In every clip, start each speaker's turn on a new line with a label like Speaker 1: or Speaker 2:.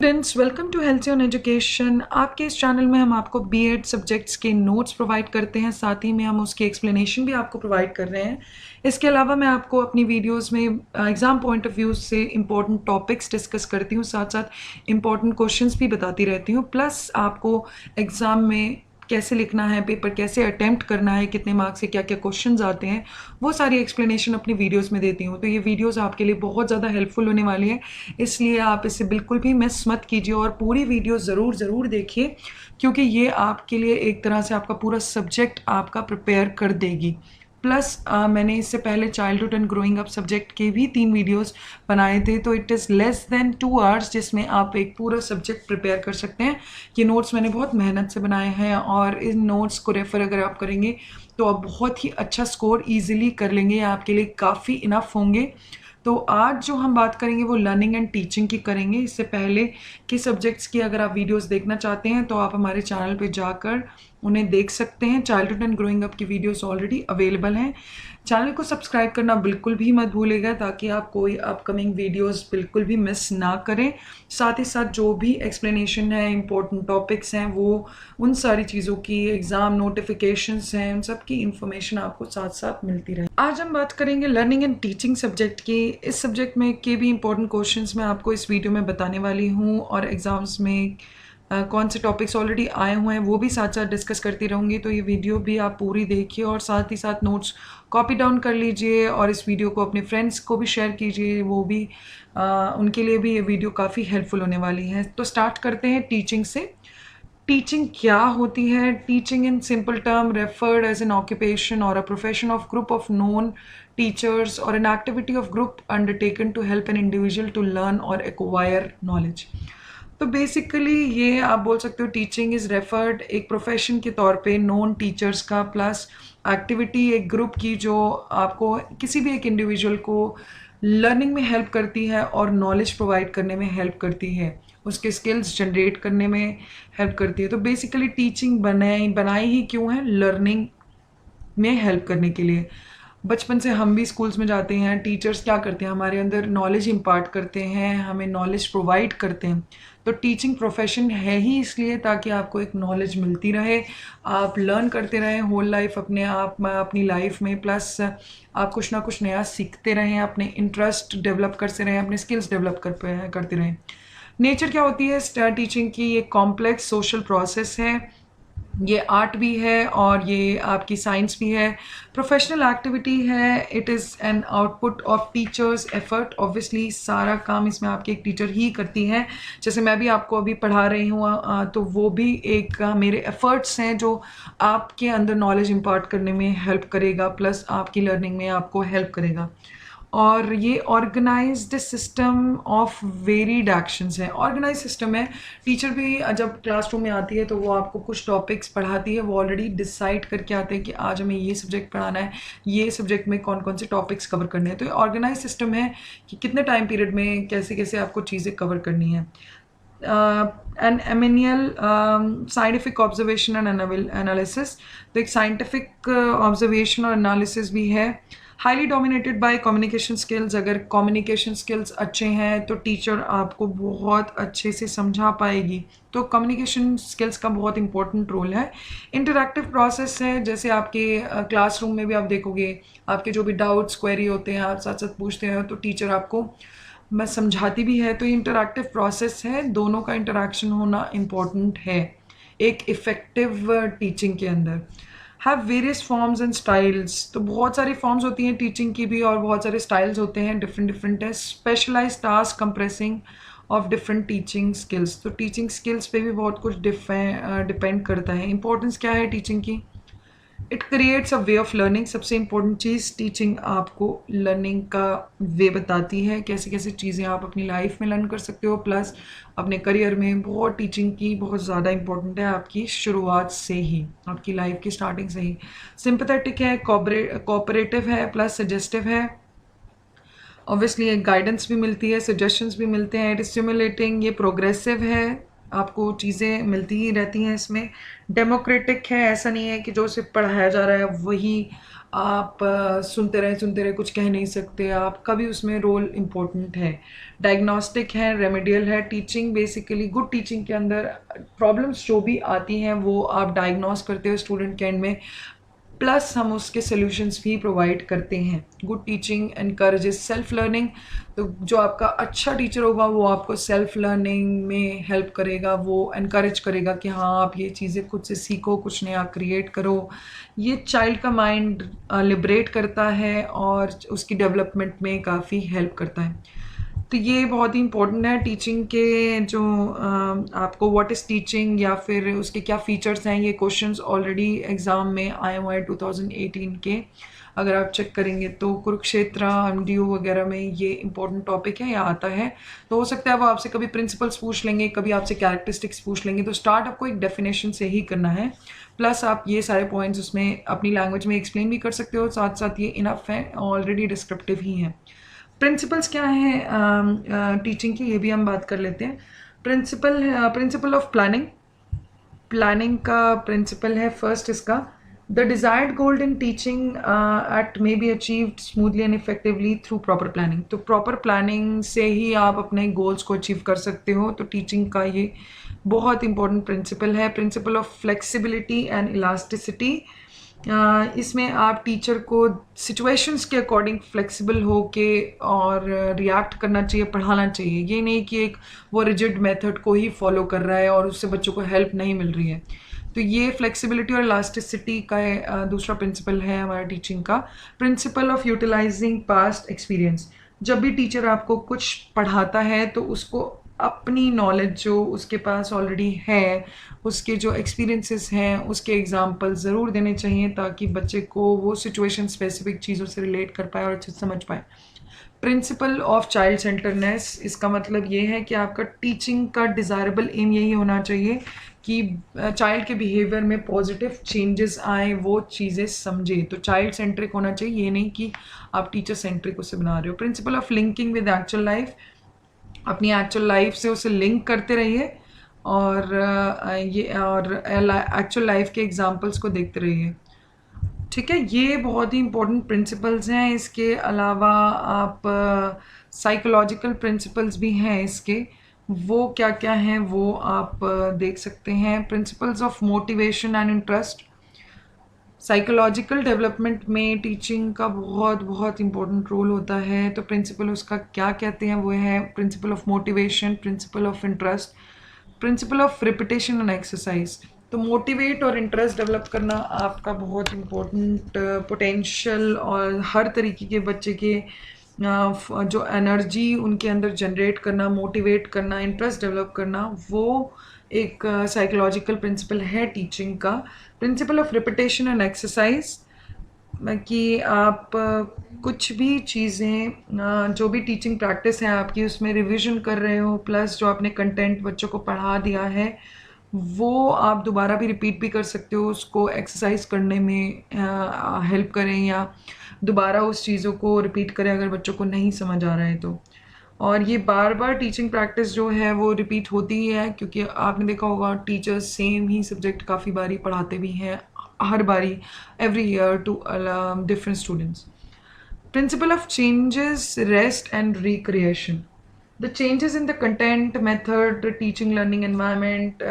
Speaker 1: Friends, welcome to health on education. आपके इस channel में हम आपको बीएड सब्जेक्ट्स के नोट्स प्रोवाइड करते हैं, साथ ही में हम उसकी एक्सप्लेनेशन भी आपको प्रोवाइड कर रहे हैं। इसके अलावा मैं आपको अपनी वीडियोस में एग्ज़ाम पॉइंट ऑफ व्यू से इंपॉर्टेंट टॉपिक्स डिस्कस करती हूँ, साथ साथ इंपॉर्टेंट क्वेश्चंस भी बताती रहती हूँ। प्लस आपको एग्ज़ाम में कैसे लिखना है, पेपर कैसे अटेम्प्ट करना है, कितने मार्क्स से क्या क्या क्वेश्चंस आते हैं, वो सारी एक्सप्लेनेशन अपनी वीडियोस में देती हूँ। तो ये वीडियोस आपके लिए बहुत ज़्यादा हेल्पफुल होने वाली है, इसलिए आप इसे बिल्कुल भी मिस मत कीजिए और पूरी वीडियो ज़रूर देखिए, क्योंकि ये आपके लिए एक तरह से आपका पूरा सब्जेक्ट आपका प्रिपेयर कर देगी। प्लस मैंने इससे पहले childhood and growing up subject के भी 3 वीडियोस बनाए थे, तो it is less than 2 hours जिसमें आप एक पूरा सब्जेक्ट प्रिपेयर कर सकते हैं। ये नोट्स मैंने बहुत मेहनत से बनाए हैं और इन नोट्स को रेफ़र अगर आप करेंगे तो आप बहुत ही अच्छा स्कोर ईजिली कर लेंगे, आपके लिए काफ़ी इनफ होंगे। तो आज जो हम बात करेंगे वो लर्निंग एंड टीचिंग की करेंगे। इससे पहले कि सब्जेक्ट्स की अगर आप वीडियोस देखना चाहते हैं तो आप हमारे चैनल पे जाकर उन्हें देख सकते हैं। चाइल्डहुड एंड ग्रोइंग अप की वीडियोस ऑलरेडी अवेलेबल हैं। चैनल को सब्सक्राइब करना बिल्कुल भी मत भूलिएगा, ताकि आप कोई अपकमिंग वीडियोस बिल्कुल भी मिस ना करें। साथ ही साथ जो भी एक्सप्लेनेशन है, इंपॉर्टेंट टॉपिक्स हैं, वो उन सारी चीज़ों की, एग्ज़ाम नोटिफिकेशंस हैं, उन सब की इंफॉर्मेशन आपको साथ साथ मिलती रहे। आज हम बात करेंगे लर्निंग एंड टीचिंग सब्जेक्ट की। इस सब्जेक्ट में के भी इंपॉर्टेंट क्वेश्चंस मैं आपको इस वीडियो में बताने वाली हूँ, और एग्ज़ाम्स में कौन से टॉपिक्स ऑलरेडी आए हुए हैं वो भी साथ साथ डिस्कस करती रहूँगी। तो ये वीडियो भी आप पूरी देखिए और साथ ही साथ नोट्स कॉपी डाउन कर लीजिए और इस वीडियो को अपने फ्रेंड्स को भी शेयर कीजिए, वो भी उनके लिए भी ये वीडियो काफ़ी हेल्पफुल होने वाली है। तो स्टार्ट करते हैं टीचिंग से। टीचिंग क्या होती है? Teaching in simple term referred as an occupation और a profession of group of known teachers और an activity of group undertaken to help an individual to learn और एक्वायर नॉलेज। तो बेसिकली ये आप बोल सकते हो टीचिंग इज़ रेफर्ड एक प्रोफेशन के तौर पे नॉन टीचर्स का, प्लस एक्टिविटी एक ग्रुप की जो आपको किसी भी एक इंडिविजुअल को लर्निंग में हेल्प करती है और नॉलेज प्रोवाइड करने में हेल्प करती है, उसके स्किल्स जनरेट करने में हेल्प करती है। तो बेसिकली टीचिंग बनाई ही क्यों है? लर्निंग में हेल्प करने के लिए। बचपन से हम भी स्कूल्स में जाते हैं, टीचर्स क्या करते हैं? हमारे अंदर नॉलेज इम्पार्ट करते हैं, हमें नॉलेज प्रोवाइड करते हैं। तो टीचिंग प्रोफेशन है ही इसलिए ताकि आपको एक नॉलेज मिलती रहे, आप लर्न करते रहें होल लाइफ अपने आप में, अपनी लाइफ में। प्लस आप कुछ ना कुछ नया सीखते रहें, अपने इंटरेस्ट डेवलप करते रहें, अपने स्किल्स डेवलप करते रहें। नेचर क्या होती है टीचिंग की? ये कॉम्प्लेक्स सोशल प्रोसेस है, ये आर्ट भी है और ये आपकी साइंस भी है, प्रोफेशनल एक्टिविटी है। It is an output of teachers effort. Obviously सारा काम इसमें आपकी एक टीचर ही करती हैं। जैसे मैं भी आपको अभी पढ़ा रही हूँ, तो वो भी एक मेरे एफर्ट्स हैं जो आपके अंदर नॉलेज इम्पार्ट करने में हेल्प करेगा, प्लस आपकी लर्निंग में आपको हेल्प करेगा। और ये organised system of varied actions है। ऑर्गेनाइज सिस्टम है। टीचर भी जब क्लासरूम में आती है तो वो आपको कुछ टॉपिक्स पढ़ाती है, वो ऑलरेडी डिसाइड करके आते हैं कि आज हमें ये सब्जेक्ट पढ़ाना है, ये सब्जेक्ट में कौन कौन से टॉपिक्स कवर करने हैं। तो ये ऑर्गेनाइज सिस्टम है कि कितने टाइम पीरियड में कैसे कैसे आपको चीज़ें कवर करनी है। An eminently scientific observation and analysis. तो एक साइंटिफिक ऑब्जर्वेशन और एनालिसिस भी है। Highly dominated by communication skills. अगर कम्युनिकेशन स्किल्स अच्छे हैं तो टीचर आपको बहुत अच्छे से समझा पाएगी, तो कम्युनिकेशन स्किल्स का बहुत इंपॉर्टेंट रोल है। इंटरैक्टिव प्रोसेस है, जैसे आपके क्लासरूम में भी आप देखोगे, आपके जो भी डाउट्स क्वेरी होते हैं आप साथ साथ पूछते हैं तो टीचर आपको मैं समझाती भी है। तो ये इंटरैक्टिव प्रोसेस है, दोनों का इंटरैक्शन होना इम्पॉर्टेंट है एक इफ़ेक्टिव टीचिंग के अंदर। Have various forms and styles. तो बहुत सारी फॉर्म्स होती हैं टीचिंग की भी और बहुत सारे स्टाइल्स होते हैं, डिफरेंट डिफरेंट है। Specialise task compressing of different teaching skills. तो टीचिंग स्किल्स पे भी बहुत कुछ डिपेंड करता है। इंपॉर्टेंस क्या है टीचिंग की? It creates a way of learning. सबसे इम्पोर्टेंट चीज़, टीचिंग आपको लर्निंग का वे बताती है, कैसे कैसे चीज़ें आप अपनी लाइफ में लर्न कर सकते हो, प्लस अपने करियर में। बहुत टीचिंग की बहुत ज़्यादा इंपॉर्टेंट है आपकी शुरुआत से ही, आपकी लाइफ की स्टार्टिंग से ही। सिंपैथेटिक है, कोऑपरेटिव है, प्लस सजेस्टिव है। ऑब्वियसली एक गाइडेंस भी मिलती है, सजेशंस भी मिलते हैं। इट स्टिमुलेटिंग, ये प्रोग्रेसिव है, आपको चीज़ें मिलती ही रहती हैं इसमें। डेमोक्रेटिक है, ऐसा नहीं है कि जो सिर्फ पढ़ाया जा रहा है वही आप सुनते रहे कुछ कह नहीं सकते, आपका भी उसमें रोल इम्पोर्टेंट है। डायग्नोस्टिक है, रेमेडियल है। टीचिंग बेसिकली, गुड टीचिंग के अंदर प्रॉब्लम्स जो भी आती हैं वो आप डायग्नोस करते हो स्टूडेंट के एंड में, प्लस हम उसके सॉल्यूशंस भी प्रोवाइड करते हैं। Good teaching encourages self learning, तो जो आपका अच्छा टीचर होगा वो आपको सेल्फ लर्निंग में हेल्प करेगा, वो एनकरेज करेगा कि हाँ आप ये चीज़ें खुद से सीखो, कुछ नया क्रिएट करो। ये चाइल्ड का माइंड लिबरेट करता है और उसकी डेवलपमेंट में काफ़ी हेल्प करता है। तो ये बहुत ही इम्पोर्टेंट है टीचिंग के। जो आपको व्हाट इज़ टीचिंग या फिर उसके क्या फीचर्स हैं, ये क्वेश्चंस ऑलरेडी एग्ज़ाम में आए हुए हैं 2018 के। अगर आप चेक करेंगे तो कुरुक्षेत्र, एमडीयू वगैरह में ये इंपॉर्टेंट टॉपिक है, या आता है। तो हो सकता है वो आपसे कभी प्रिंसिपल्स पूछ लेंगे, कभी आपसे कैरेक्टरिस्टिक्स पूछ लेंगे। तो स्टार्ट आपको एक डेफिनेशन से ही करना है, प्लस आप ये सारे पॉइंट्स उसमें अपनी लैंग्वेज में एक्सप्लेन भी कर सकते हो, साथ साथ ये इनफ है, ऑलरेडी डिस्क्रिप्टिव ही है। प्रिंसिपल्स क्या है टीचिंग की, ये भी हम बात कर लेते हैं। Principle of planning. प्लानिंग का प्रिंसिपल है फर्स्ट इसका, the desired goal in teaching eight may be achieved smoothly and effectively through proper planning. तो प्रॉपर प्लानिंग से ही आप अपने गोल्स को अचीव कर सकते हो। तो टीचिंग का ये बहुत इंपॉर्टेंट प्रिंसिपल है। Principle of flexibility and elasticity, इसमें आप टीचर को सिचुएशंस के अकॉर्डिंग फ्लेक्सिबल हो के और रिएक्ट करना चाहिए, पढ़ाना चाहिए। ये नहीं कि एक वो रिजिड मेथड को ही फॉलो कर रहा है और उससे बच्चों को हेल्प नहीं मिल रही है। तो ये फ्लेक्सिबिलिटी और इलास्टिसिटी का दूसरा प्रिंसिपल है हमारा टीचिंग का। Principle of utilising past experience, जब भी टीचर आपको कुछ पढ़ाता है तो उसको अपनी नॉलेज जो उसके पास ऑलरेडी है, उसके जो एक्सपीरियंसेस हैं, उसके एग्जाम्पल ज़रूर देने चाहिए ताकि बच्चे को वो सिचुएशन स्पेसिफिक चीज़ों से रिलेट कर पाए और अच्छे से समझ पाए। प्रिंसिपल ऑफ चाइल्ड सेंटरनेस, इसका मतलब ये है कि आपका टीचिंग का डिज़ायरेबल एम यही होना चाहिए कि चाइल्ड के बिहेवियर में पॉजिटिव चेंजेस आए, वो चीज़ें समझे। तो चाइल्ड सेंट्रिक होना चाहिए, ये नहीं कि आप टीचर सेंट्रिक उसे बना रहे हो। Principle of linking with actual life, अपनी एक्चुअल लाइफ से उसे लिंक करते रहिए और एक्चुअल लाइफ के एग्जांपल्स को देखते रहिए। ठीक है, ये बहुत ही इंपॉर्टेंट प्रिंसिपल्स हैं। इसके अलावा आप साइकोलॉजिकल प्रिंसिपल्स भी हैं इसके, वो क्या क्या हैं वो आप देख सकते हैं। Principles of motivation and interest, psychological development में टीचिंग का बहुत बहुत इंपॉर्टेंट रोल होता है। तो प्रिंसिपल उसका क्या कहते हैं वो है principle of motivation, principle of interest, principle of repetition and exercise. तो मोटिवेट और इंटरेस्ट डेवलप करना आपका बहुत इम्पोर्टेंट पोटेंशियल और हर तरीके के बच्चे के जो एनर्जी उनके अंदर जनरेट करना, मोटिवेट करना, इंटरेस्ट डेवलप करना, वो एक साइकोलॉजिकल प्रिंसिपल है टीचिंग का। Principle of repetition and exercise, कि आप कुछ भी चीज़ें जो भी टीचिंग प्रैक्टिस है आपकी उसमें रिवीजन कर रहे हो, प्लस जो आपने कंटेंट बच्चों को पढ़ा दिया है वो आप दोबारा भी रिपीट भी कर सकते हो, उसको एक्सरसाइज करने में हेल्प करें या दोबारा उस चीज़ों को रिपीट करें अगर बच्चों को नहीं समझ आ रहा है तो। और ये बार बार टीचिंग प्रैक्टिस जो है वो रिपीट होती ही है, क्योंकि आपने देखा होगा टीचर्स सेम ही सब्जेक्ट काफ़ी बारी पढ़ाते भी हैं, हर बारी, every year to different students. Principle of changes, rest and recreation. The changes in the content, method, teaching, learning environment,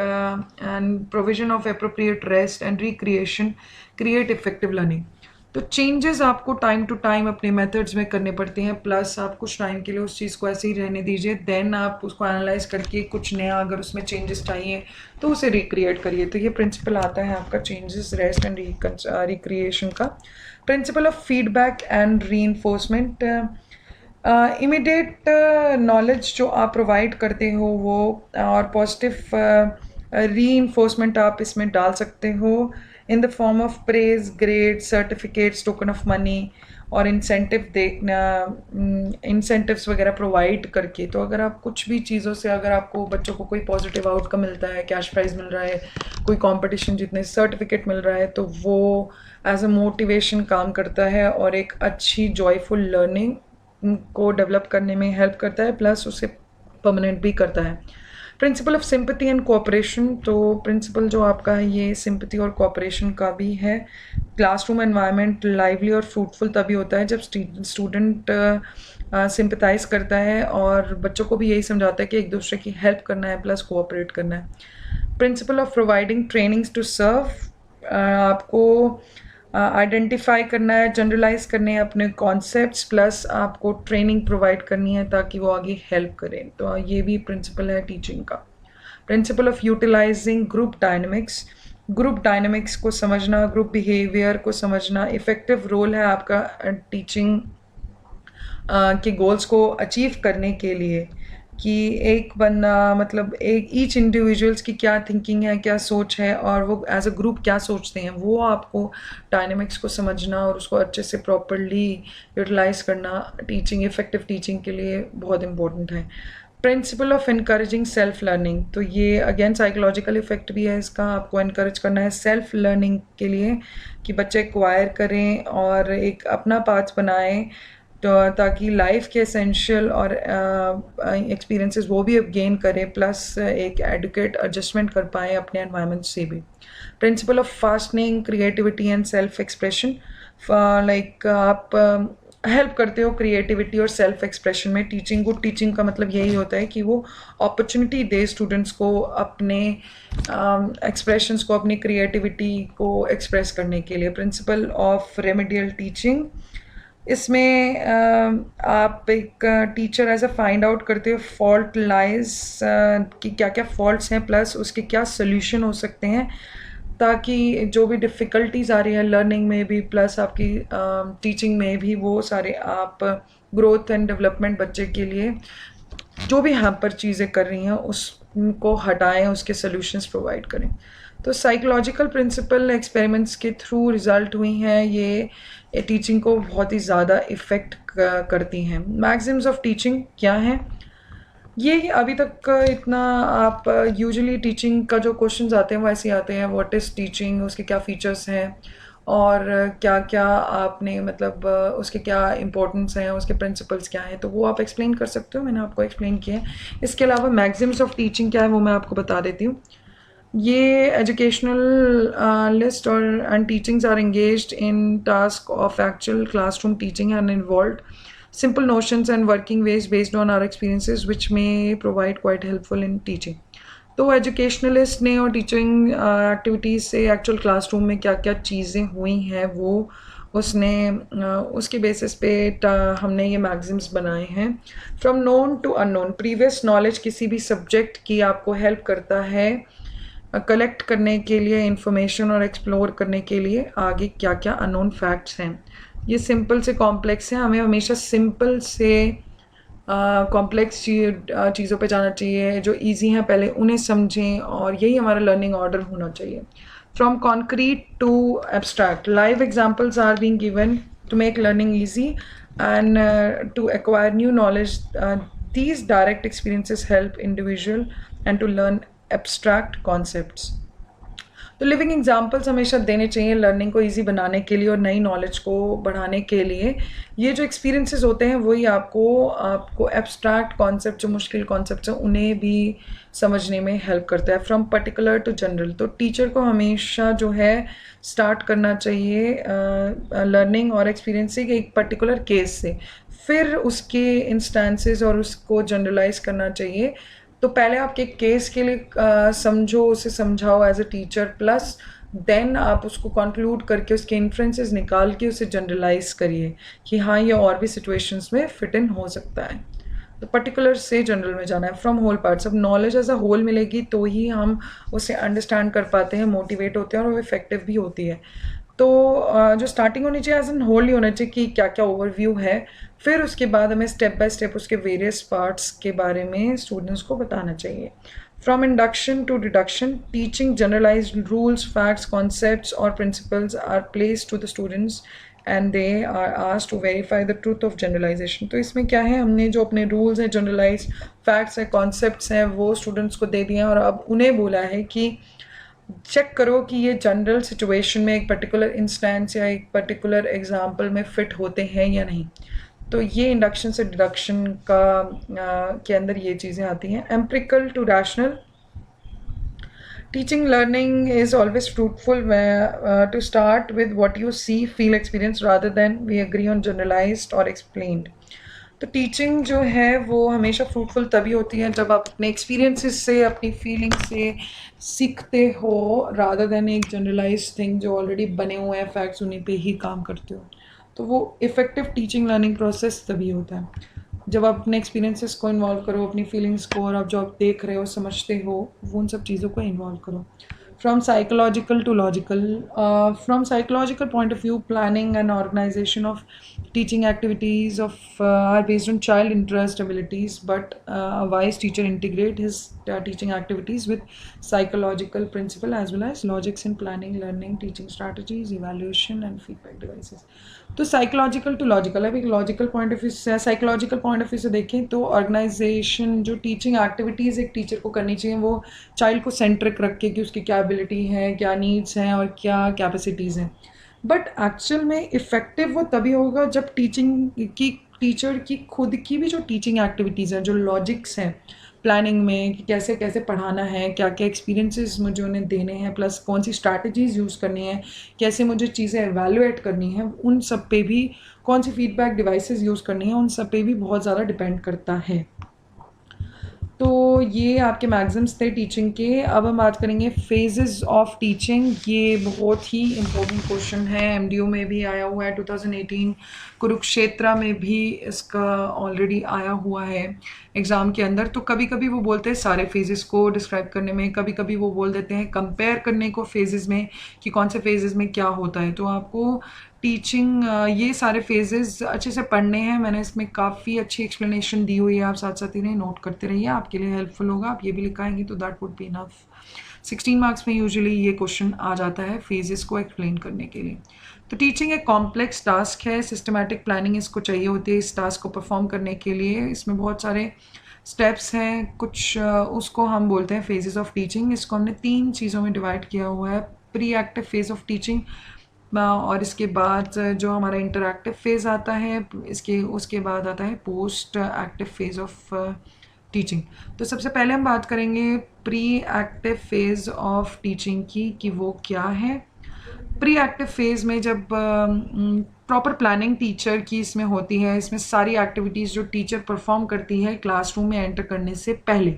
Speaker 1: and provision of appropriate rest and recreation create effective learning. तो changes आपको time to time अपने methods में करने पड़ते हैं, plus आप कुछ time के लिए उस चीज़ को ऐसे ही रहने दीजिए, देन आप उसको एनालाइज करके कुछ नया अगर उसमें चेंजेस चाहिए तो उसे रिक्रिएट करिए। तो ये प्रिंसिपल आता है आपका चेंजेस, रेस्ट एंड रिक्रिएशन का। Principle of feedback and reinforcement, immediate knowledge जो आप प्रोवाइड करते हो वो और पॉजिटिव रीइंफोर्समेंट आप इसमें डाल सकते हो in the form of praise, grade, certificates, token of money और इंसेंटिव देखना, इंसेंटिव्स वगैरह प्रोवाइड करके। तो अगर आप कुछ भी चीज़ों से अगर आपको बच्चों को कोई पॉजिटिव आउटकम मिलता है, कैश प्राइज मिल रहा है, कोई कंपटीशन जीतने सर्टिफिकेट मिल रहा है, तो वो एज अ मोटिवेशन काम करता है और एक अच्छी जॉयफुल लर्निंग को डेवलप करने में हेल्प करता है, प्लस उसे परमानेंट भी करता है। Principle of sympathy and cooperation, तो प्रिंसिपल जो आपका है ये सिंपैथी और कोऑपरेशन का भी है। क्लासरूम एनवायरनमेंट लाइवली और फ्रूटफुल तभी होता है जब स्टूडेंट सिंपैथाइज करता है और बच्चों को भी यही समझाता है कि एक दूसरे की हेल्प करना है प्लस कोऑपरेट करना है। Principle of providing trainings to serve, आपको आइडेंटिफाई करना है, जनरलाइज करने हैं अपने कॉन्सेप्ट्स, प्लस आपको ट्रेनिंग प्रोवाइड करनी है ताकि वो आगे हेल्प करें। तो ये भी प्रिंसिपल है टीचिंग का। Principle of utilising group dynamics, group dynamics को समझना, ग्रुप बिहेवियर को समझना, इफ़ेक्टिव रोल है आपका टीचिंग के गोल्स को अचीव करने के लिए कि एक बंदा मतलब एक ईच इंडिविजुअल्स की क्या थिंकिंग है, क्या सोच है और वो एज अ ग्रुप क्या सोचते हैं, वो आपको डायनेमिक्स को समझना और उसको अच्छे से प्रॉपरली यूटिलाइज करना टीचिंग, इफ़ेक्टिव टीचिंग के लिए बहुत इंपॉर्टेंट है। Principle of encouraging self learning, तो ये अगेन साइकोलॉजिकल इफेक्ट भी है इसका, आपको इनकरेज करना है सेल्फ लर्निंग के लिए कि बच्चे एक्वायर करें और एक अपना पाथ बनाएं, तो ताकि लाइफ के एसेंशियल और एक्सपीरियंसेस वो भी गेन करें, प्लस एक एडुकेट एडजस्टमेंट कर पाएँ अपने एनवायरनमेंट से भी। Principle of fastening creativity and self expression, like आप हेल्प करते हो क्रिएटिविटी और सेल्फ एक्सप्रेशन में। टीचिंग, गुड टीचिंग का मतलब यही होता है कि वो अपॉर्चुनिटी दे स्टूडेंट्स को अपने एक्सप्रेशंस को, अपनी क्रिएटिविटी को एक्सप्रेस करने के लिए। प्रिंसिपल ऑफ रेमेडियल टीचिंग, इसमें आप एक teacher as a find out करते हो फॉल्ट लाइज कि क्या क्या फॉल्ट्स हैं प्लस उसके क्या सोल्यूशन हो सकते हैं, ताकि जो भी डिफ़िकल्टीज आ रही है लर्निंग में भी प्लस आपकी टीचिंग में भी, वो सारे आप ग्रोथ एंड डेवलपमेंट बच्चे के लिए जो भी हैम्पर चीज़ें कर रही हैं उसको हटाएं, उसके सॉल्यूशंस प्रोवाइड करें। तो साइकोलॉजिकल प्रिंसिपल एक्सपेरिमेंट्स के थ्रू रिज़ल्ट हुई हैं, ये टीचिंग को बहुत ही ज़्यादा इफ़ेक्ट करती हैं। मैक्सिम्स ऑफ टीचिंग क्या हैं, ये अभी तक इतना आप यूजुअली टीचिंग का जो क्वेश्चंस आते हैं वो ऐसे आते हैं, व्हाट इज़ टीचिंग, उसके क्या फ़ीचर्स हैं और क्या क्या आपने मतलब उसके क्या इंपॉर्टेंस हैं, उसके प्रिंसिपल्स क्या हैं, तो वो आप एक्सप्लेन कर सकते हो, मैंने आपको एक्सप्लेन किया है। इसके अलावा मैक्सिम्स ऑफ टीचिंग क्या है वो मैं आपको बता देती हूँ। ये एजुकेशनल लिस्ट और and teachings are engaged in task of actual classroom teaching and involved simple notions and working ways based on our experiences which may provide quite helpful in teaching। तो एजुकेशनलिस्ट ने और teaching activities से actual classroom में क्या क्या चीज़ें हुई हैं वो उसने उसके बेसिस पे हमने ये मैगज़िम्स बनाए हैं। From known to unknown, previous knowledge किसी भी सब्जेक्ट की आपको हेल्प करता है कलेक्ट करने के लिए इंफॉर्मेशन और एक्सप्लोर करने के लिए आगे क्या क्या अननोन फैक्ट्स हैं। ये सिंपल से कॉम्प्लेक्स है, हमें हमेशा सिंपल से कॉम्प्लेक्स चीज़ों पे जाना चाहिए, जो इजी हैं पहले उन्हें समझें और यही हमारा लर्निंग ऑर्डर होना चाहिए। From concrete to abstract, live examples are being given to make learning easy and to acquire new knowledge. these direct experiences help individual and to learn abstract concepts। तो लिविंग एग्जाम्पल्स हमेशा देने चाहिए learning को easy बनाने के लिए और नई नॉलेज को बढ़ाने के लिए। ये जो एक्सपीरियंसेस होते हैं वही आपको एब्स्ट्रैक्ट कॉन्सेप्ट, जो मुश्किल कॉन्सेप्ट्स हैं उन्हें भी समझने में हेल्प करता है। फ्रॉम पर्टिकुलर टू जनरल, तो टीचर को हमेशा जो है स्टार्ट करना चाहिए लर्निंग और एक्सपीरियंस से एक पर्टिकुलर केस से, फिर उसके इंस्टेंसेस और उसको जनरलाइज करना चाहिए। तो पहले आपके केस के लिए समझो, उसे समझाओ as a teacher, plus then आप उसको कंक्लूड करके उसके इन्फ्रेंसेस निकाल के उसे जनरलाइज करिए कि हाँ ये और भी सिचुएशंस में फिट इन हो सकता है। तो पर्टिकुलर से जनरल में जाना है। फ्रॉम होल पार्ट्स, अब नॉलेज एज अ होल मिलेगी तो ही हम उसे अंडरस्टैंड कर पाते हैं, मोटिवेट होते हैं और वो इफेक्टिव भी होती है। तो जो स्टार्टिंग होनी चाहिए एज एन होल ही होना चाहिए कि क्या क्या ओवरव्यू है, फिर उसके बाद हमें स्टेप बाय स्टेप उसके वेरियस पार्ट्स के बारे में स्टूडेंट्स को बताना चाहिए। From induction to deduction, teaching generalised rules, facts, concepts और principles are placed to the students and they are asked to verify the truth of generalisation. तो इसमें क्या है, हमने जो अपने रूल्स हैं, जनरलाइज फैक्ट्स हैं, कॉन्सेप्ट्स हैं, वो स्टूडेंट्स को दे दिए हैं और अब उन्हें बोला है कि चेक करो कि ये जनरल सिचुएशन में एक पर्टिकुलर इंस्टेंस या एक पर्टिकुलर एग्जाम्पल में फ़िट होते हैं या नहीं। तो ये इंडक्शन से डिडक्शन का के अंदर ये चीज़ें आती हैं. Empirical to rational. Teaching learning is always fruitful to start with what you see, feel, experience rather than we agree on generalized or explained. तो टीचिंग जो है वो हमेशा फ्रूटफुल तभी होती है जब आप अपने एक्सपीरियंसेस से, अपनी फीलिंग से सीखते हो रादर देन एक जनरलाइज थिंग जो ऑलरेडी बने हुए हैं फैक्ट्स, उन्हीं पे ही काम करते हो. तो वो इफ़ेक्टिव टीचिंग लर्निंग प्रोसेस तभी होता है जब आप अपने एक्सपीरियंसेस को इन्वॉल्व करो, अपनी फीलिंग्स को, और आप जो आप देख रहे हो, समझते हो, वो उन सब चीज़ों को इन्वॉल्व करो. From psychological to logical, from psychological point of view, planning and organization of teaching activities are based on child interest abilities, but a wise teacher integrate his teaching activities with psychological principle as well as logics in planning, learning, teaching strategies, evaluation and feedback devices. तो psychological to logical. अब एक logical point of view से, psychological point of view से देखें तो organisation जो teaching activities एक teacher को करनी चाहिए वो चाइल्ड को सेंट्रिक रख के कि उसकी क्या एबिलिटी है, क्या नीड्स हैं और क्या कैपेसिटीज़ हैं. बट एक्चुअल में इफ़ेक्टिव वो तभी होगा जब टीचर की खुद की भी जो टीचिंग एक्टिविटीज़ हैं, जो लॉजिक्स हैं प्लानिंग में कि कैसे कैसे पढ़ाना है, क्या क्या एक्सपीरियंसेस मुझे उन्हें देने हैं, प्लस कौन सी स्ट्रैटेजीज़ यूज़ करनी है, कैसे मुझे चीज़ें एवेलुएट करनी है, उन सब पे भी कौन सी फीडबैक डिवाइसेस यूज़ करनी है, उन सब पे भी बहुत ज़्यादा डिपेंड करता है. तो ये आपके मैगज़म्स थे टीचिंग के. अब हम बात करेंगे फेजेस ऑफ टीचिंग. ये बहुत ही इम्पोर्टेंट क्वेश्चन है, एमडीयू में भी आया हुआ है 2018, कुरुक्षेत्र में भी इसका ऑलरेडी आया हुआ है एग्ज़ाम के अंदर. तो कभी कभी वो बोलते हैं सारे फेजेस को डिस्क्राइब करने में, कभी कभी वो बोल देते हैं कंपेयर करने को फेजेस में कि कौन से फेजेस में क्या होता है. तो आपको टीचिंग ये सारे फेजेस अच्छे से पढ़ने हैं. मैंने इसमें काफ़ी अच्छी एक्सप्लेनेशन दी हुई है, आप साथ साथ इन्हें नोट करते रहिए, आपके लिए हेल्पफुल होगा. आप ये भी लिखाएंगे तो that would be enough. 16 marks में यूजुअली ये क्वेश्चन आ जाता है फेजेस को एक्सप्लेन करने के लिए. तो टीचिंग एक कॉम्प्लेक्स टास्क है, सिस्टमैटिक प्लानिंग इसको चाहिए होती है इस टास्क को परफॉर्म करने के लिए. इसमें बहुत सारे स्टेप्स हैं, कुछ उसको हम बोलते हैं फेजेस ऑफ टीचिंग. इसको हमने 3 चीज़ों में डिवाइड किया हुआ है. Pre active phase of teaching, और इसके बाद जो हमारा इंटरैक्टिव फेज़ आता है, उसके बाद आता है post active phase of teaching. तो सबसे पहले हम बात करेंगे pre active phase of teaching की कि वो क्या है. प्री एक्टिव फेज़ में जब प्रॉपर प्लानिंग टीचर की इसमें होती है, इसमें सारी एक्टिविटीज़ जो टीचर परफॉर्म करती है क्लासरूम में एंटर करने से पहले.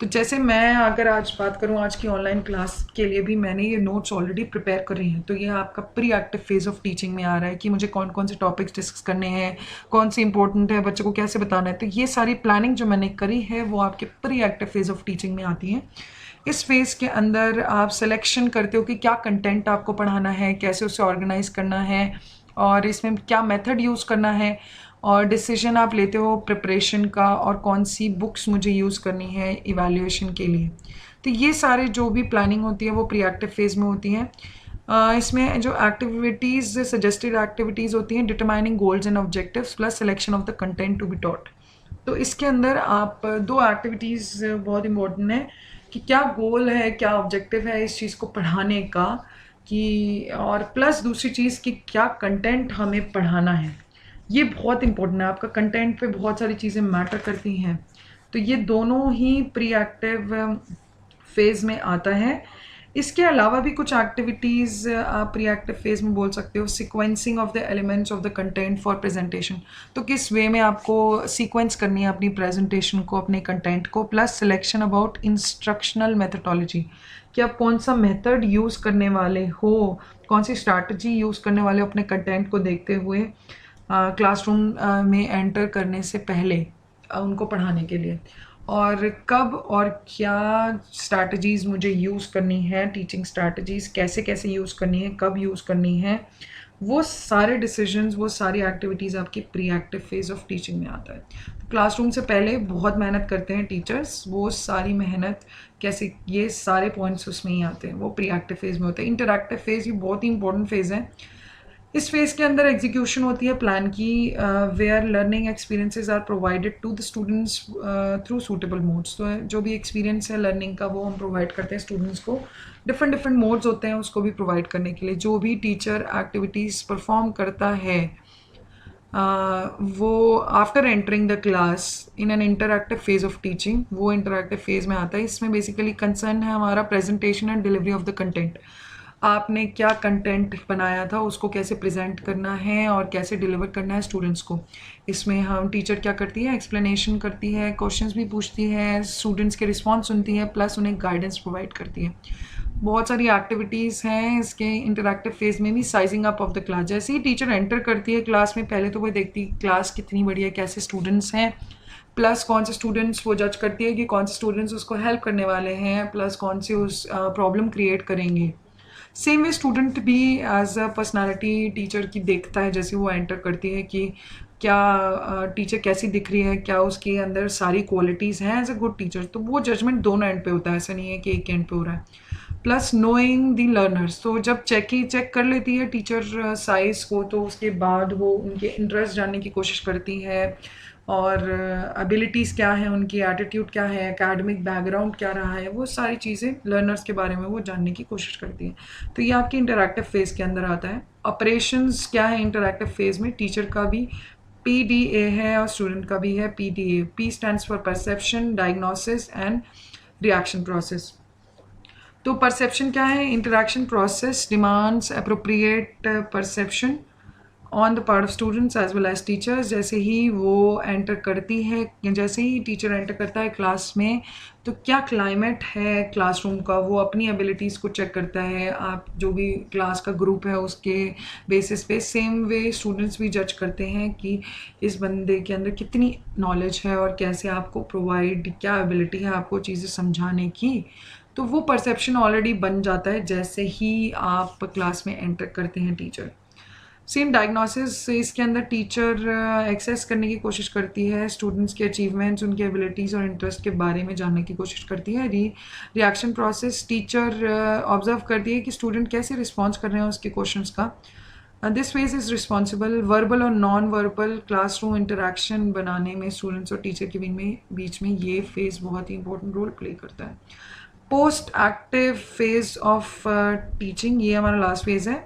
Speaker 1: तो जैसे मैं अगर आज बात करूं आज की ऑनलाइन क्लास के लिए भी मैंने ये नोट्स ऑलरेडी प्रिपेयर कर रही हैं. तो ये आपका pre active phase of teaching में आ रहा है कि मुझे कौन कौन से टॉपिक्स डिस्कस करने हैं, कौन से इंपॉर्टेंट है, बच्चों को कैसे बताना है. तो ये सारी प्लानिंग जो मैंने करी है वो आपके pre active phase of teaching में आती है. इस फेज़ के अंदर आप सिलेक्शन करते हो कि क्या कंटेंट आपको पढ़ाना है, कैसे उसे ऑर्गेनाइज करना है और इसमें क्या मेथड यूज़ करना है, और डिसीजन आप लेते हो प्रिपरेशन का और कौन सी बुक्स मुझे यूज़ करनी है इवैल्यूएशन के लिए. तो ये सारे जो भी प्लानिंग होती है वो प्री एक्टिव फेज़ में होती हैं. इसमें जो एक्टिविटीज़, सजेस्टेड एक्टिविटीज़ होती हैं, determining goals and objectives plus selection of the content to be taught. तो इसके अंदर आप 2 एक्टिविटीज़ बहुत इंपॉर्टेंट है कि क्या गोल है, क्या ऑब्जेक्टिव है इस चीज़ को पढ़ाने का, कि और प्लस दूसरी चीज़ कि क्या कंटेंट हमें पढ़ाना है. ये बहुत इंपॉर्टेंट है, आपका कंटेंट पे बहुत सारी चीज़ें मैटर करती हैं. तो ये दोनों ही प्री एक्टिव फेज़ में आता है. इसके अलावा भी कुछ एक्टिविटीज़ आप प्री एक्टिव फेज़ में बोल सकते हो. Sequencing of the elements of the content for presentation. तो किस वे में आपको सीक्वेंस करनी है अपनी प्रेजेंटेशन को, अपने कंटेंट को, plus selection about instructional methodology कि आप कौन सा मेथड यूज़ करने वाले हो, कौन सी स्ट्रैटेजी यूज़ करने वाले हो अपने कंटेंट को देखते हुए क्लासरूम में एंटर करने से पहले उनको पढ़ाने के लिए, और कब और क्या स्ट्रैटेजीज़ मुझे यूज़ करनी है, टीचिंग स्ट्रैटेजीज़ कैसे कैसे यूज़ करनी है, कब यूज़ करनी है. वो सारे डिसीजंस, वो सारी एक्टिविटीज़ आपकी pre active phase of teaching में आता है. तो क्लासरूम से पहले बहुत मेहनत करते हैं टीचर्स, वो सारी मेहनत कैसे, ये सारे पॉइंट्स उसमें ही आते हैं, वो प्री एक्टिव फेज़ में होते हैं. इंटरैक्टिव फेज़ ये बहुत ही इंपॉर्टेंट फेज़ है. इस फेज़ के अंदर एग्जीक्यूशन होती है प्लान की, where learning experiences are provided to the students through suitable modes. तो जो भी एक्सपीरियंस है लर्निंग का वो हम प्रोवाइड करते हैं स्टूडेंट्स को. डिफरेंट मोड्स होते हैं उसको भी प्रोवाइड करने के लिए. जो भी टीचर एक्टिविटीज़ परफॉर्म करता है वो after entering the class in an interactive phase of teaching, वो इंटरैक्टिव फेज में आता है। इसमें बेसिकली कंसर्न है हमारा presentation and delivery of the content. आपने क्या कंटेंट बनाया था, उसको कैसे प्रेजेंट करना है और कैसे डिलीवर करना है स्टूडेंट्स को। इसमें हम टीचर क्या करती है, एक्सप्लेनेशन करती है, क्वेश्चंस भी पूछती है, स्टूडेंट्स के रिस्पॉन्स सुनती है, प्लस उन्हें गाइडेंस प्रोवाइड करती है। बहुत सारी एक्टिविटीज़ हैं इसके इंटरैक्टिव फेज में भी। Sizing up of the class, जैसे ही टीचर एंटर करती है क्लास में, पहले तो वो देखती है क्लास कितनी बड़ी है, कैसे स्टूडेंट्स हैं, प्लस कौन से स्टूडेंट्स वो जज करती है कि कौन से स्टूडेंट्स उसको हेल्प करने वाले हैं, प्लस कौन से उस प्रॉब्लम क्रिएट करेंगे। सेम वे स्टूडेंट भी एज अ पर्सनालिटी टीचर की देखता है जैसे वो एंटर करती है कि क्या टीचर कैसी दिख रही है, क्या उसके अंदर सारी क्वालिटीज़ हैं एज अ गुड टीचर। तो वो जजमेंट दोनों एंड पे होता है, ऐसा नहीं है कि एक एंड पे हो रहा है। प्लस नोइंग दी लर्नर्स, तो जब चेक कर लेती है टीचर साइज को, तो उसके बाद वो उनके इंटरेस्ट जानने की कोशिश करती है और एबिलिटीज़ क्या है उनकी, एटीट्यूड क्या है, एकेडमिक बैकग्राउंड क्या रहा है, वो सारी चीज़ें लर्नर्स के बारे में वो जानने की कोशिश करती है। तो ये आपके इंटरैक्टिव फेज़ के अंदर आता है। ऑपरेशंस क्या है इंटरैक्टिव फेज़ में, टीचर का भी PDA है और स्टूडेंट का भी है PDA। P stands for perception, diagnosis and reaction process. तो परसेप्शन क्या है, interaction process demands appropriate perception on the part of students as well as teachers. जैसे ही वो एंटर करती है, जैसे ही टीचर एंटर करता है क्लास में, तो क्या क्लाइमेट है क्लासरूम का, वो अपनी एबिलिटीज़ को चेक करता है। आप जो भी क्लास का ग्रुप है उसके बेसिस पे सेम वे स्टूडेंट्स भी जज करते हैं कि इस बंदे के अंदर कितनी नॉलेज है और कैसे आपको प्रोवाइड, क्या एबिलिटी है आपको चीज़ें समझाने की। तो वो परसेप्शन ऑलरेडी बन जाता है जैसे ही आप क्लास में एंटर करते हैं टीचर। सेम डायग्नोसिस, इसके अंदर टीचर एक्सेस करने की कोशिश करती है स्टूडेंट्स के अचीवमेंट्स, उनके एबिलिटीज़ और इंटरेस्ट के बारे में जानने की कोशिश करती है। रिएक्शन प्रोसेस, टीचर ऑब्जर्व करती है कि स्टूडेंट कैसे रिस्पॉन्स कर रहे हैं उसके क्वेश्चंस का। This phase is responsible verbal और नॉन वर्बल क्लासरूम इंटरेक्शन बनाने में स्टूडेंट्स और टीचर के बीच में ये फेज़ बहुत ही इंपॉर्टेंट रोल प्ले करता है। Post active phase of teaching, ये हमारा लास्ट फेज है।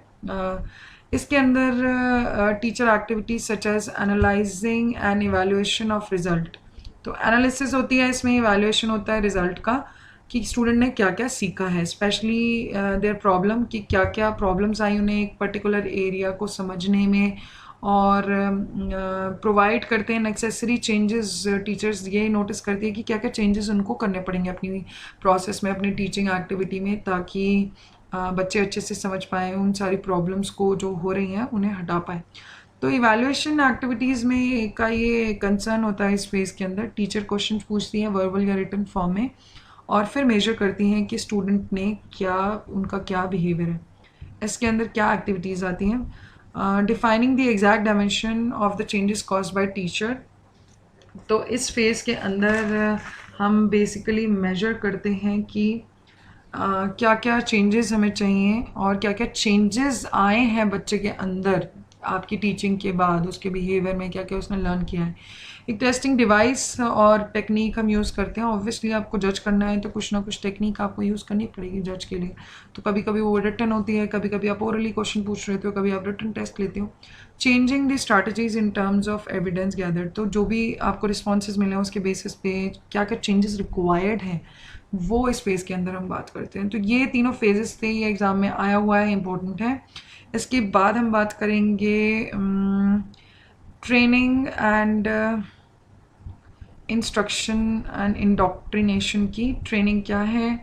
Speaker 1: इसके अंदर teacher activities such as analysing and evaluation of result. तो एनालिसिस होती है इसमें, इवैल्यूएशन होता है रिजल्ट का कि स्टूडेंट ने क्या क्या सीखा है, स्पेशली देयर प्रॉब्लम, कि क्या क्या प्रॉब्लम्स आई उन्हें एक पर्टिकुलर एरिया को समझने में, और प्रोवाइड करते हैं नेसेसरी चेंजेस। टीचर्स ये नोटिस करती है कि क्या क्या चेंजेस उनको करने पड़ेंगे अपनी प्रोसेस में, अपनी टीचिंग एक्टिविटी में, ताकि बच्चे अच्छे से समझ पाएँ, उन सारी प्रॉब्लम्स को जो हो रही हैं उन्हें हटा पाएँ। तो इवैल्यूएशन एक्टिविटीज़ में का ये कंसर्न होता है इस फेज़ के अंदर। टीचर क्वेश्चन पूछती हैं वर्बल या रिटन फॉर्म में और फिर मेजर करती हैं कि स्टूडेंट ने क्या, उनका क्या बिहेवियर है। इसके अंदर क्या एक्टिविटीज़ आती हैं, defining the exact dimension of the changes caused by teacher. तो इस फेज़ के अंदर हम बेसिकली मेजर करते हैं कि क्या क्या चेंजेस हमें चाहिए और क्या क्या चेंजेस आए हैं बच्चे के अंदर आपकी टीचिंग के बाद, उसके बिहेवियर में क्या क्या उसने लर्न किया है। एक टेस्टिंग डिवाइस और टेक्निक हम यूज़ करते हैं। ऑब्वियसली आपको जज करना है तो कुछ ना कुछ टेक्निक आपको यूज़ करनी पड़ेगी जज के लिए। तो कभी कभी वो रिटन होती है, कभी कभी आप ओरली क्वेश्चन पूछ रहे हो, कभी आप रिटन टेस्ट लेते हो। Changing the strategies in terms of evidence gathered, तो जो भी आपको रिस्पॉन्सेज मिले हैं उसके बेसिस पे क्या क्या चेंजेस रिक्वायर्ड हैं, वो इस फेज़ के अंदर हम बात करते हैं। तो ये तीनों फेजेस थे, ये एग्ज़ाम में आया हुआ है, इम्पोर्टेंट है। इसके बाद हम बात करेंगे training and instruction and indoctrination की। ट्रेनिंग क्या है,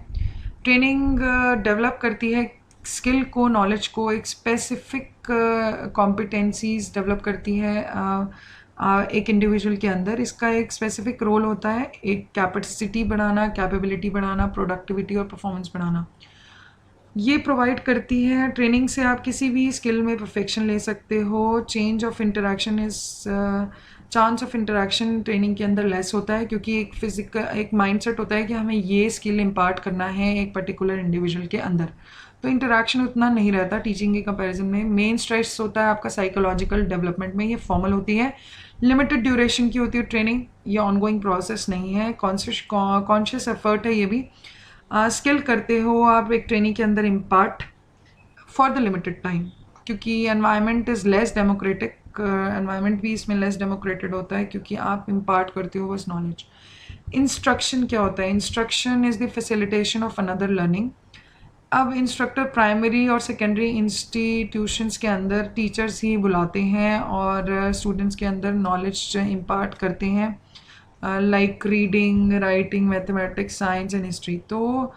Speaker 1: ट्रेनिंग डेवलप करती है स्किल को, नॉलेज को, एक स्पेसिफिक कॉम्पिटेंसीज डेवलप करती है एक इंडिविजुअल के अंदर। इसका एक स्पेसिफिक रोल होता है, एक कैपेसिटी बढ़ाना, कैपेबिलिटी बढ़ाना, प्रोडक्टिविटी और परफॉर्मेंस बढ़ाना, ये प्रोवाइड करती है। ट्रेनिंग से आप किसी भी स्किल में परफेक्शन ले सकते हो। चांस ऑफ इंटरेक्शन ट्रेनिंग के अंदर लेस होता है, क्योंकि एक माइंडसेट होता है कि हमें ये स्किल इम्पार्ट करना है एक पर्टिकुलर इंडिविजुअल के अंदर, तो इंटरेक्शन उतना नहीं रहता टीचिंग के कंपैरिजन में। मेन स्ट्रेस होता है आपका साइकोलॉजिकल डेवलपमेंट में, ये फॉर्मल होती है, लिमिटेड ड्यूरेशन की होती है ट्रेनिंग, ये ऑनगोइंग प्रोसेस नहीं है, कॉन्शियस एफर्ट है ये भी। स्किल करते हो आप एक ट्रेनिंग के अंदर impart for the limited time, क्योंकि environment is less democratic, environment भी इसमें लेस डेमोक्रेटेड होता है क्योंकि आप इम्पार्ट करते हो बस नॉलेज। इंस्ट्रक्शन क्या होता है? Instruction is the facilitation of another learning. अब इंस्ट्रक्टर प्राइमरी और सेकेंडरी इंस्टीट्यूशंस के अंदर टीचर्स ही बुलाते हैं और स्टूडेंट्स के अंदर नॉलेज इम्पार्ट करते हैं, like reading, writing, mathematics, science and history. तो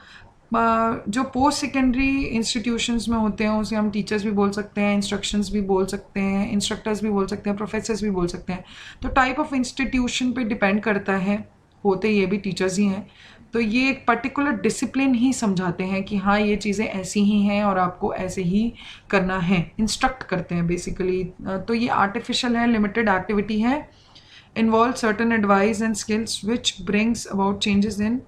Speaker 1: जो पोस्ट सेकेंडरी इंस्टीट्यूशंस में होते हैं उसे हम टीचर्स भी बोल सकते हैं, इंस्ट्रक्शंस भी बोल सकते हैं, इंस्ट्रक्टर्स भी बोल सकते हैं, प्रोफेसर्स भी बोल सकते हैं। तो टाइप ऑफ इंस्टीट्यूशन पे डिपेंड करता है, होते ये भी टीचर्स ही हैं। तो ये एक पर्टिकुलर डिसिप्लिन ही समझाते हैं कि हाँ ये चीज़ें ऐसी ही हैं और आपको ऐसे ही करना है, इंस्ट्रक्ट करते हैं बेसिकली। तो ये आर्टिफिशियल है, लिमिटेड एक्टिविटी है, involve certain advice and skills which brings about changes in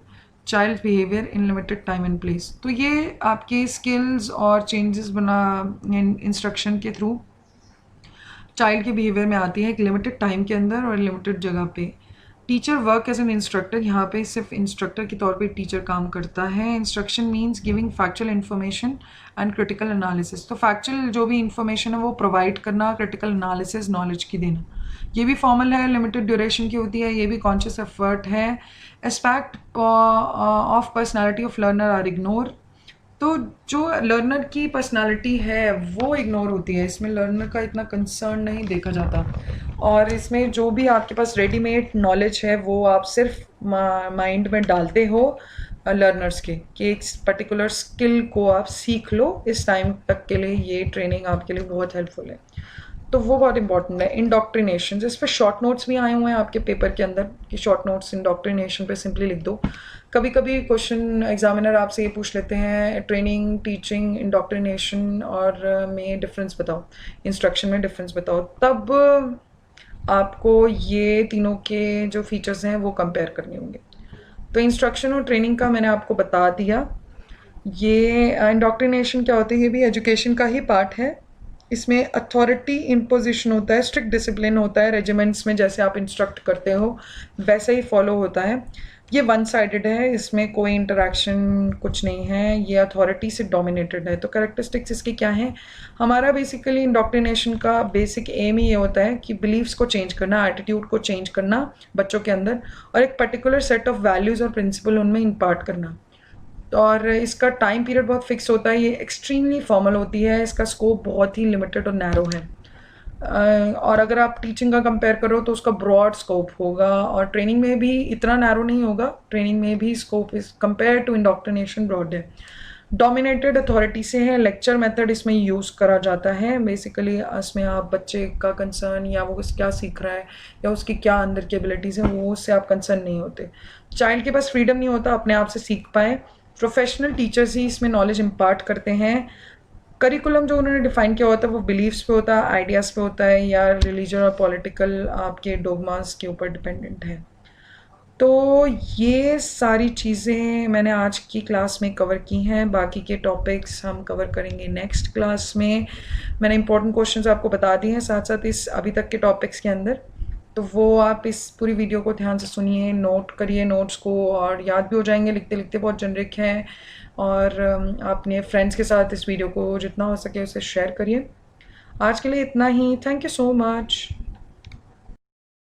Speaker 1: child behaviour in limited time and place. तो ये आपके स्किल्स और चेंजेस बना इंस्ट्रक्शन के थ्रू चाइल्ड के बिहेवियर में आती है एक लिमिटेड टाइम के अंदर और लिमिटेड जगह पे। Teacher work as an instructor, यहाँ पे सिर्फ इंस्ट्रक्टर के तौर पे टीचर काम करता है। Instruction means giving factual information and critical analysis. तो फैक्चुअल जो भी इंफॉर्मेशन है वो प्रोवाइड करना, क्रिटिकल एनालिसिस नॉलेज की देना। ये भी फॉर्मल है, लिमिटेड ड्यूरेशन की होती है, ये भी कॉन्शियस एफर्ट है। Aspect of personality of learner are ignore. तो जो लर्नर की पर्सनालिटी है वो इग्नोर होती है, इसमें लर्नर का इतना कंसर्न नहीं देखा जाता। और इसमें जो भी आपके पास रेडीमेड नॉलेज है वो आप सिर्फ माइंड में डालते हो लर्नर्स के कि एक पर्टिकुलर स्किल को आप सीख लो इस टाइम तक के लिए, ये ट्रेनिंग आपके लिए बहुत हेल्पफुल है। तो वो बहुत इंपॉर्टेंट है। इंडोक्ट्रिनेशन, इस पर शॉर्ट नोट्स भी आए हुए हैं आपके पेपर के अंदर कि शॉर्ट नोट्स इंडोक्ट्रिनेशन पे सिंपली लिख दो। कभी कभी क्वेश्चन एग्जामिनर आपसे ये पूछ लेते हैं ट्रेनिंग, टीचिंग, इंडोक्ट्रिनेशन और में डिफरेंस बताओ, इंस्ट्रक्शन में डिफरेंस बताओ। तब आपको ये तीनों के जो फीचर्स हैं वो कंपेयर करने होंगे। तो इंस्ट्रक्शन और ट्रेनिंग का मैंने आपको बता दिया। ये इंडोक्ट्रिनेशन क्या होता है, ये भी एजुकेशन का ही पार्ट है। इसमें अथॉरिटी इम्पोजिशन होता है, स्ट्रिक्ट डिसिप्लिन होता है, रेजिमेंट्स में जैसे आप इंस्ट्रक्ट करते हो वैसे ही फॉलो होता है। ये वन साइडेड है, इसमें कोई इंटरेक्शन कुछ नहीं है, ये अथॉरिटी से डोमिनेटेड है। तो कैरेक्टरिस्टिक्स इसकी क्या हैं? हमारा बेसिकली इंडोक्ट्रिनेशन का बेसिक एम ही ये होता है कि बिलीव्स को चेंज करना, एटीट्यूड को चेंज करना बच्चों के अंदर, और एक पर्टिकुलर सेट ऑफ वैल्यूज़ और प्रिंसिपल उनमें इम्पार्ट करना। और इसका टाइम पीरियड बहुत फिक्स होता है, ये एक्सट्रीमली फॉर्मल होती है, इसका स्कोप बहुत ही लिमिटेड और नैरो है। और अगर आप टीचिंग का कंपेयर करो तो उसका ब्रॉड स्कोप होगा, और ट्रेनिंग में भी इतना नैरो नहीं होगा, ट्रेनिंग में भी scope is compare to indoctrination broad है। डोमिनेटेड अथॉरिटी से है, लेक्चर मेथड इसमें यूज़ करा जाता है। बेसिकली इसमें आप बच्चे का कंसर्न या वो क्या सीख रहा है या उसकी क्या अंदर की एबिलिटीज़ हैं वो उससे आप कंसर्न नहीं होते। चाइल्ड के पास फ्रीडम नहीं होता अपने आप से सीख पाए। प्रोफेशनल टीचर्स ही इसमें नॉलेज इम्पार्ट करते हैं। करिकुलम जो उन्होंने डिफाइन किया होता है वो बिलीव्स पे होता है, आइडियाज़ पे होता है, या रिलीजन और पॉलिटिकल आपके डोगमास के ऊपर डिपेंडेंट है। तो ये सारी चीज़ें मैंने आज की क्लास में कवर की हैं, बाकी के टॉपिक्स हम कवर करेंगे नेक्स्ट क्लास में। मैंने इंपॉर्टेंट क्वेश्चंस आपको बता दिए हैं साथ साथ इस अभी तक के टॉपिक्स के अंदर, तो वो आप इस पूरी वीडियो को ध्यान से सुनिए, नोट करिए नोट्स को, और याद भी हो जाएंगे लिखते लिखते, बहुत जेनरिक है। और अपने फ्रेंड्स के साथ इस वीडियो को जितना हो सके उसे शेयर करिए। आज के लिए इतना ही, थैंक यू सो मच।